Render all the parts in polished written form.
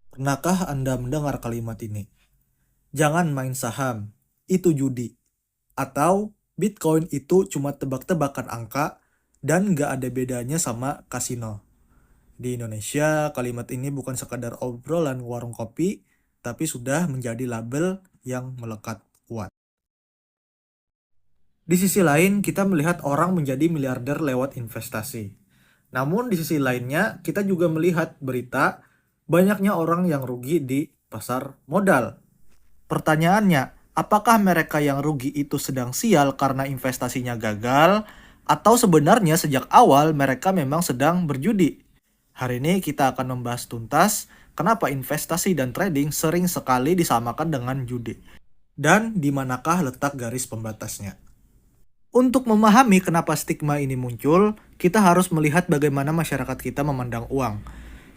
Pernahkah Anda mendengar kalimat ini? Jangan main saham, itu judi. Atau Bitcoin itu cuma tebak-tebakan angka dan nggak ada bedanya sama kasino. Di Indonesia, kalimat ini bukan sekadar obrolan warung kopi, tapi sudah menjadi label yang melekat kuat. Di sisi lain, kita melihat orang menjadi miliarder lewat investasi. Namun di sisi lainnya, kita juga melihat berita banyaknya orang yang rugi di pasar modal. Pertanyaannya, apakah mereka yang rugi itu sedang sial karena investasinya gagal, atau sebenarnya sejak awal mereka memang sedang berjudi? Hari ini kita akan membahas tuntas kenapa investasi dan trading sering sekali disamakan dengan judi, dan di manakah letak garis pembatasnya. Untuk memahami kenapa stigma ini muncul, kita harus melihat bagaimana masyarakat kita memandang uang.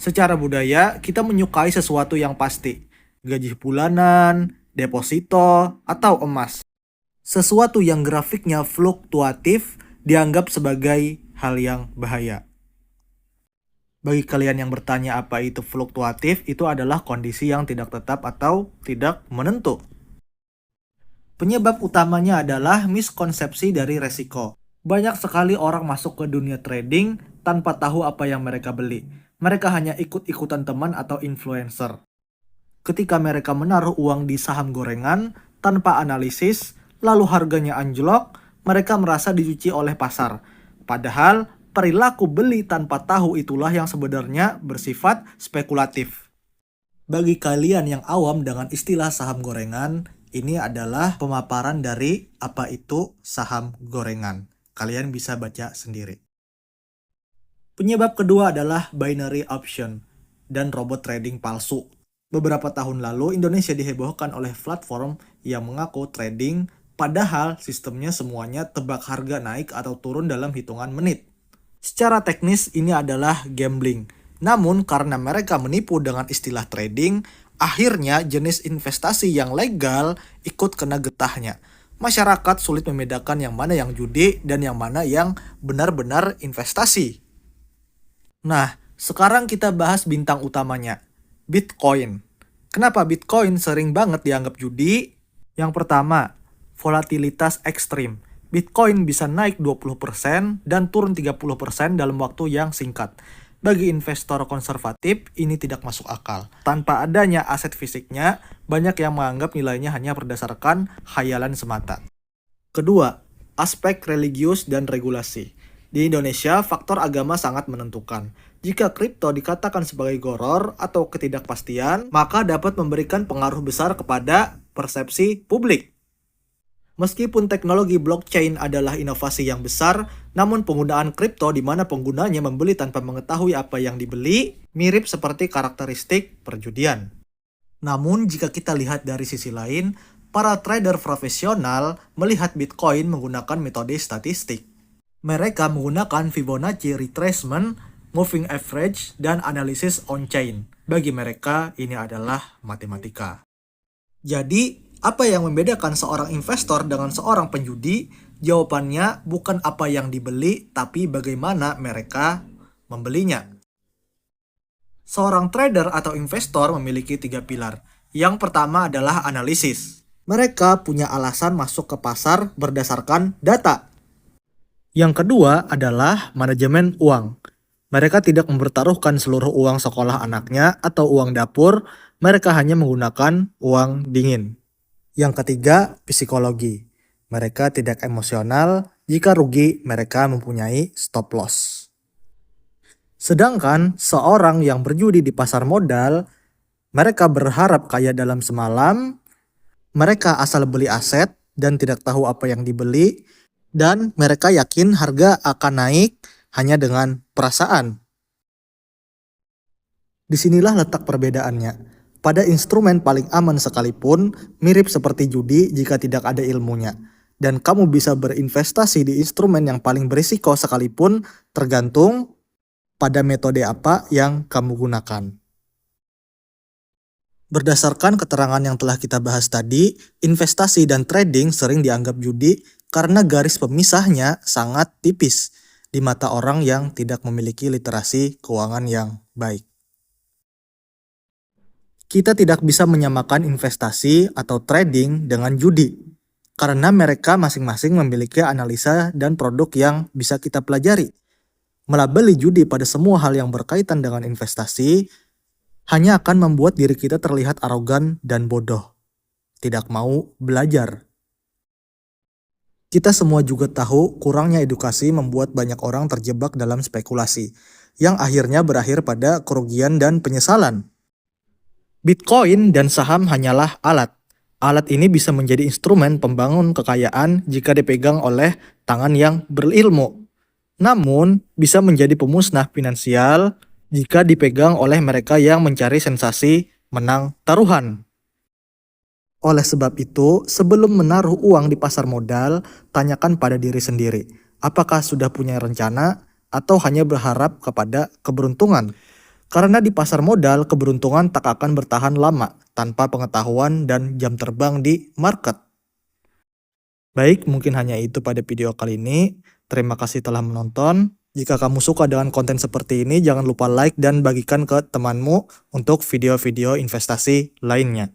Secara budaya, kita menyukai sesuatu yang pasti. Gaji bulanan, deposito, atau emas. Sesuatu yang grafiknya fluktuatif dianggap sebagai hal yang bahaya. Bagi kalian yang bertanya apa itu fluktuatif, itu adalah kondisi yang tidak tetap atau tidak menentu. Penyebab utamanya adalah miskonsepsi dari resiko. Banyak sekali orang masuk ke dunia trading tanpa tahu apa yang mereka beli. Mereka hanya ikut-ikutan teman atau influencer. Ketika mereka menaruh uang di saham gorengan tanpa analisis, lalu harganya anjlok, mereka merasa dicuci oleh pasar. Padahal perilaku beli tanpa tahu itulah yang sebenarnya bersifat spekulatif. Bagi kalian yang awam dengan istilah saham gorengan, ini adalah pemaparan dari apa itu saham gorengan. Kalian bisa baca sendiri. Penyebab kedua adalah binary option dan robot trading palsu. Beberapa tahun lalu, Indonesia dihebohkan oleh platform yang mengaku trading, padahal sistemnya semuanya tebak harga naik atau turun dalam hitungan menit. Secara teknis, ini adalah gambling. Namun, karena mereka menipu dengan istilah trading, akhirnya jenis investasi yang legal ikut kena getahnya. Masyarakat sulit membedakan yang mana yang judi dan yang mana yang benar-benar investasi. Nah, sekarang kita bahas bintang utamanya, Bitcoin. Kenapa Bitcoin sering banget dianggap judi? Yang pertama, volatilitas ekstrim. Bitcoin bisa naik 20% dan turun 30% dalam waktu yang singkat. Bagi investor konservatif, ini tidak masuk akal. Tanpa adanya aset fisiknya, banyak yang menganggap nilainya hanya berdasarkan khayalan semata. Kedua, aspek religius dan regulasi. Di Indonesia, faktor agama sangat menentukan. Jika kripto dikatakan sebagai goror atau ketidakpastian, maka dapat memberikan pengaruh besar kepada persepsi publik. Meskipun teknologi blockchain adalah inovasi yang besar, namun penggunaan kripto di mana penggunanya membeli tanpa mengetahui apa yang dibeli, mirip seperti karakteristik perjudian. Namun jika kita lihat dari sisi lain, para trader profesional melihat Bitcoin menggunakan metode statistik. Mereka menggunakan Fibonacci retracement, moving average, dan analisis on-chain. Bagi mereka, ini adalah matematika. Jadi, apa yang membedakan seorang investor dengan seorang penjudi? Jawabannya bukan apa yang dibeli, tapi bagaimana mereka membelinya. Seorang trader atau investor memiliki 3 pilar. Yang pertama adalah analisis. Mereka punya alasan masuk ke pasar berdasarkan data. Yang kedua adalah manajemen uang. Mereka tidak mempertaruhkan seluruh uang sekolah anaknya atau uang dapur, mereka hanya menggunakan uang dingin. Yang ketiga, psikologi. Mereka tidak emosional, jika rugi mereka mempunyai stop loss. Sedangkan seorang yang berjudi di pasar modal, mereka berharap kaya dalam semalam, mereka asal beli aset dan tidak tahu apa yang dibeli, dan mereka yakin harga akan naik hanya dengan perasaan. Disinilah letak perbedaannya. Pada instrumen paling aman sekalipun, mirip seperti judi jika tidak ada ilmunya. Dan kamu bisa berinvestasi di instrumen yang paling berisiko sekalipun, tergantung pada metode apa yang kamu gunakan. Berdasarkan keterangan yang telah kita bahas tadi, investasi dan trading sering dianggap judi karena garis pemisahnya sangat tipis di mata orang yang tidak memiliki literasi keuangan yang baik. Kita tidak bisa menyamakan investasi atau trading dengan judi, karena mereka masing-masing memiliki analisa dan produk yang bisa kita pelajari. Melabeli judi pada semua hal yang berkaitan dengan investasi hanya akan membuat diri kita terlihat arogan dan bodoh, tidak mau belajar. Kita semua juga tahu kurangnya edukasi membuat banyak orang terjebak dalam spekulasi, yang akhirnya berakhir pada kerugian dan penyesalan. Bitcoin dan saham hanyalah alat. Alat ini bisa menjadi instrumen pembangun kekayaan jika dipegang oleh tangan yang berilmu. Namun, bisa menjadi pemusnah finansial jika dipegang oleh mereka yang mencari sensasi menang taruhan. Oleh sebab itu, sebelum menaruh uang di pasar modal, tanyakan pada diri sendiri, apakah sudah punya rencana atau hanya berharap kepada keberuntungan? Karena di pasar modal, keberuntungan tak akan bertahan lama tanpa pengetahuan dan jam terbang di market. Baik, mungkin hanya itu pada video kali ini. Terima kasih telah menonton. Jika kamu suka dengan konten seperti ini, jangan lupa like dan bagikan ke temanmu untuk video-video investasi lainnya.